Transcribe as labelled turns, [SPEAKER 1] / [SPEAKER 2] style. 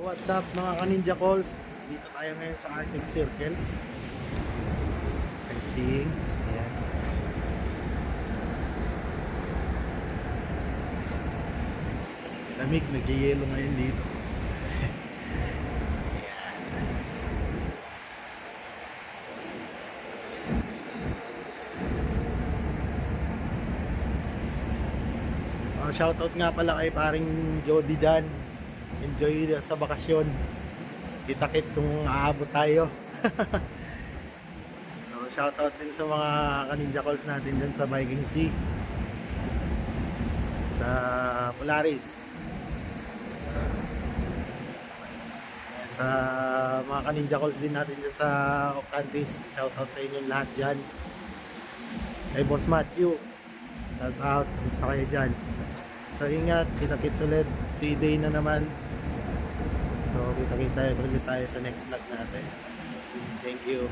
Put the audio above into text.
[SPEAKER 1] What's up mga ka-Ninja Calls? Dito tayo ngayon sa Arctic Circle. Sightseeing. Ayan. Lamig, nag-yelo ngayon dito. Shoutout nga pala kay paring Jody dyan. Enjoy sa bakasyon. Kita-kits kung aabot tayo. So shoutout din sa mga ka-Ninja Calls natin dyan sa Viking Sea, sa Polaris, sa mga ka-Ninja Calls din natin dyan sa Octantis. Shoutout sa inyong lahat dyan. Kay Boss Matthew, shoutout. Gusto kayo dyan. So ingat, kita-kits ulit. See day na naman. So kita-kita ulit tayo sa next vlog natin. Thank you.